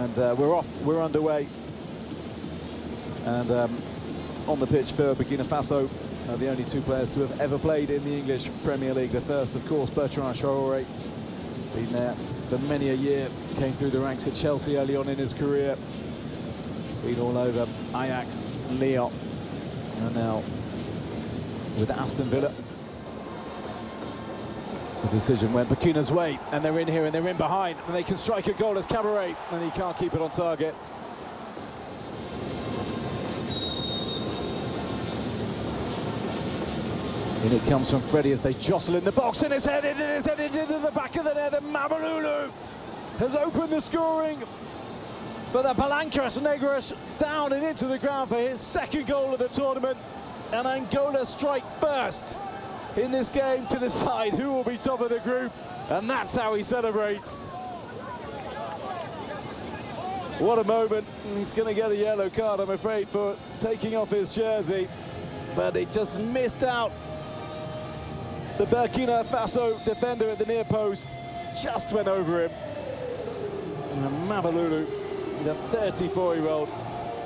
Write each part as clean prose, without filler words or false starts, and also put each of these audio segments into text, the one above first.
And we're off, we're underway. And on the pitch for Burkina Faso, the only two players to have ever played in the English Premier League. The first, of course, Bertrand Traoré, been there for many a year, came through the ranks at Chelsea early on in his career, been all over Ajax, Lyon, and now with Aston Villa. The decision went Burkina's way, and they're in here and they're in behind, and they can strike a goal as Cabaret, and he can't keep it on target. In it comes from Freddie as they jostle in the box, and it's headed into the back of the net, and Mabalulu has opened the scoring for the Palancas Negras, down and into the ground for his second goal of the tournament, and Angola strike first in this game to decide who will be top of the group, and that's how he celebrates. What a moment. He's going to get a yellow card, I'm afraid, for taking off his jersey, but it just missed out. The Burkina Faso defender at the near post just went over him. And Mabalulu, the 34-year-old,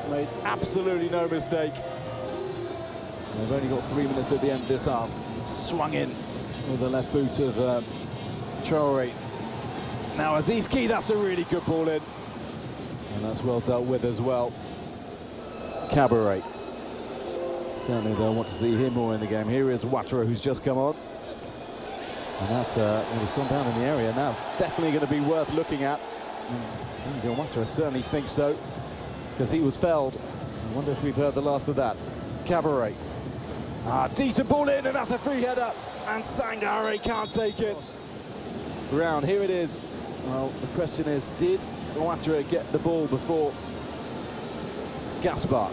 made absolutely no mistake. And they've only got 3 minutes at the end of this half. Swung in with the left boot of Traoré. Now Azizki, that's a really good ball in. And that's well dealt with as well. Cabaret. Certainly they'll want to see him more in the game. Here is Ouattara, who's just come on. And that's, well, he's gone down in the area, and that's definitely going to be worth looking at. Ouattara certainly thinks so, because he was felled. I wonder if we've heard the last of that. Cabaret. Decent ball in, and that's a free header, and Sangare can't take it. Round, here it is. Well, the question is, did Ouattara get the ball before Gaspar?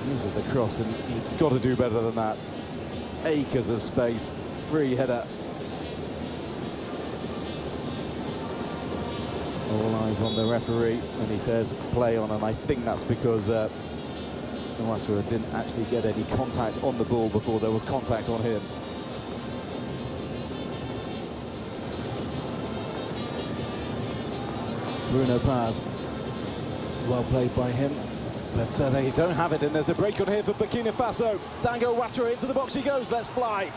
This is the cross, and you've got to do better than that. Acres of space, free header. All eyes on the referee, and he says play on, and I think that's because Ouattara didn't actually get any contact on the ball before there was contact on him. Bruno Paz, it's well played by him, but they don't have it, and there's a break on here for Burkina Faso. Dango Ouattara into the box he goes, let's fly.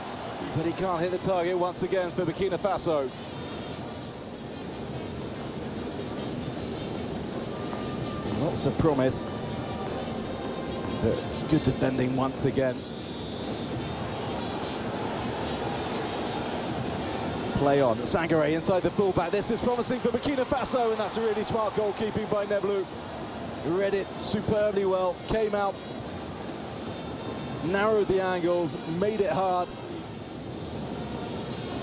But he can't hit the target once again for Burkina Faso. Lots of promise, but good defending once again. Play on, Sangare inside the fullback. This is promising for Burkina Faso, and that's a really smart goalkeeping by Neblu. Read it superbly well, came out, narrowed the angles, made it hard.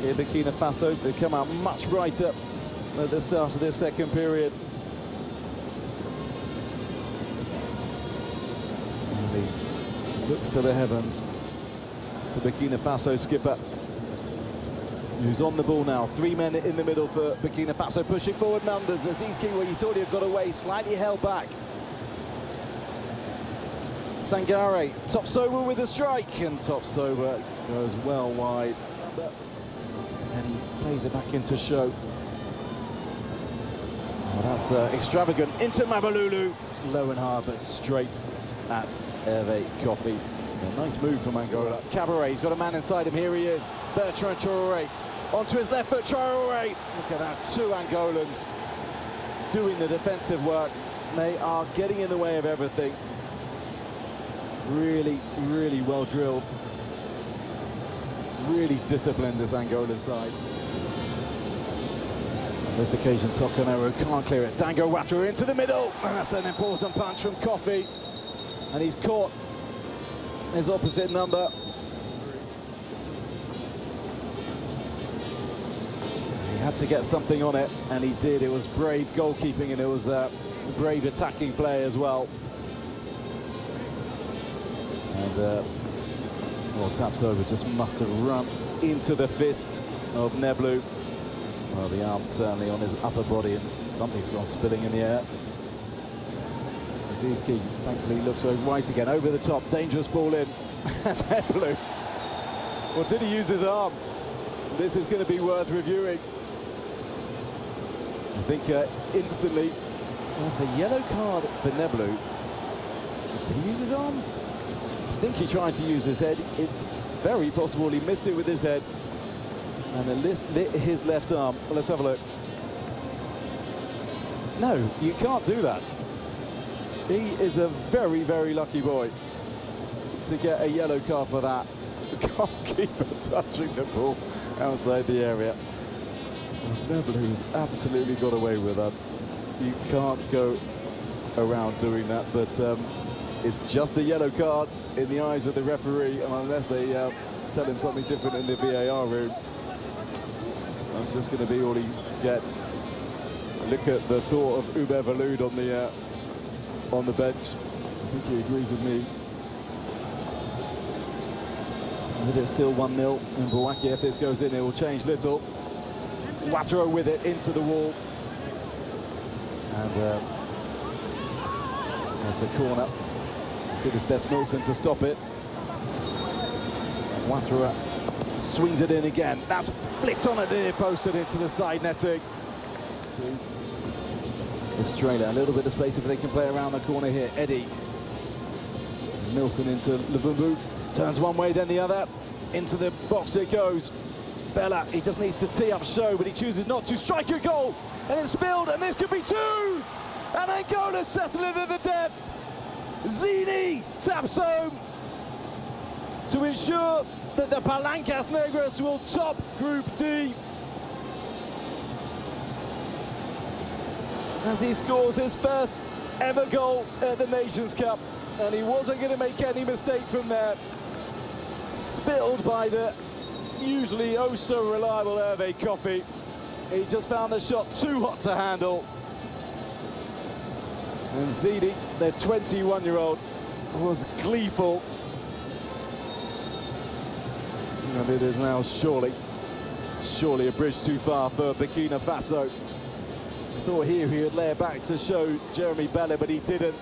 Here Burkina Faso, they come out much brighter at the start of this second period. And he looks to the heavens. The Burkina Faso skipper, who's on the ball now. 3 men in the middle for Burkina Faso, pushing forward numbers. Azizki, where you thought he had got away, slightly held back. Sangare, Top Sober with a strike, and Top Sober goes well wide. And he plays it back into Show. Oh, that's extravagant. Into Mabalulu. Low and hard, but straight at Hervé Kofi. A nice move from Angola. Cabaret, he's got a man inside him. Here he is. Bertrand Traoré. Onto his left foot, Traoré. Look at that, 2 Angolans doing the defensive work. They are getting in the way of everything. Really, really well drilled. Really disciplined, this Angolan side. On this occasion, Tokonero can't clear it. Dango Ouattara into the middle, and that's an important punch from Kofi. And he's caught his opposite number. He had to get something on it, and he did. It was brave goalkeeping, and it was brave attacking play as well. And well, Tapsoba just must have run into the fist of Neblu. Well, the arm's certainly on his upper body, and something's gone spilling in the air. Azizki thankfully looks right again, over the top, dangerous ball in. Neblu. Well, did he use his arm? This is going to be worth reviewing. I think instantly, that's a yellow card for Neblu. Did he use his arm? I think he tried to use his head. It's very possible he missed it with his head. And it lit his left arm. Well, let's have a look. No, you can't do that. He is a very, very lucky boy to get a yellow card for that. The goalkeeper touching the ball outside the area. Neblu's absolutely got away with that. You can't go around doing that, but it's just a yellow card in the eyes of the referee, and unless they tell him something different in the VAR room, that's just going to be all he gets. Look at the thought of Uber Valud on the bench. I think he agrees with me. With it still 1-0 in Bouaki, if this goes in, it will change little. Ouattara with it into the wall. And there's a corner. Did his best Milson to stop it. Ouattara swings it in again. That's flicked on at the near post and into the side netting. Estrella, a little bit of space if they can play around the corner here. Eddie. Milson into Luvumbu. Turns one way, then the other. Into the box it goes. Bella, he just needs to tee up show, but he chooses not to. Strike a goal, and it's spilled, and this could be two! And Angola settle it to the death. Zini taps home to ensure that the Palancas Negras will top Group D. As he scores his first ever goal at the Nations Cup, and he wasn't going to make any mistake from there. Spilled by the usually oh so reliable Hervé Coffey. He just found the shot too hot to handle. And Zini, their 21-year-old, was gleeful. And it is now surely a bridge too far for Burkina Faso. I thought here he would lay it back to show Jeremy Bella, but he didn't.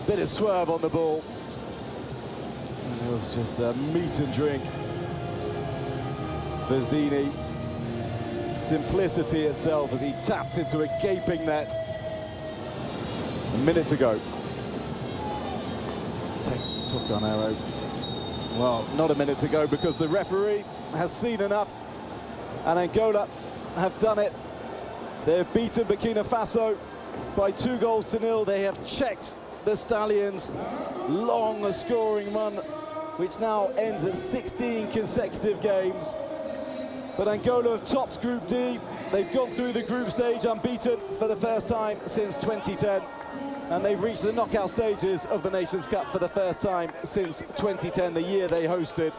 Bit of swerve on the ball. And it was just a meat and drink for Zini. Simplicity itself as he tapped into a gaping net. A minute to go. Top gun arrow. Well, not a minute to go because the referee has seen enough. And Angola have done it. They've beaten Burkina Faso by 2-0. They have checked the Stallions' long scoring run, which now ends at 16 consecutive games. But Angola have topped Group D. They've gone through the group stage unbeaten for the first time since 2010. And they've reached the knockout stages of the Nations Cup for the first time since 2010, the year they hosted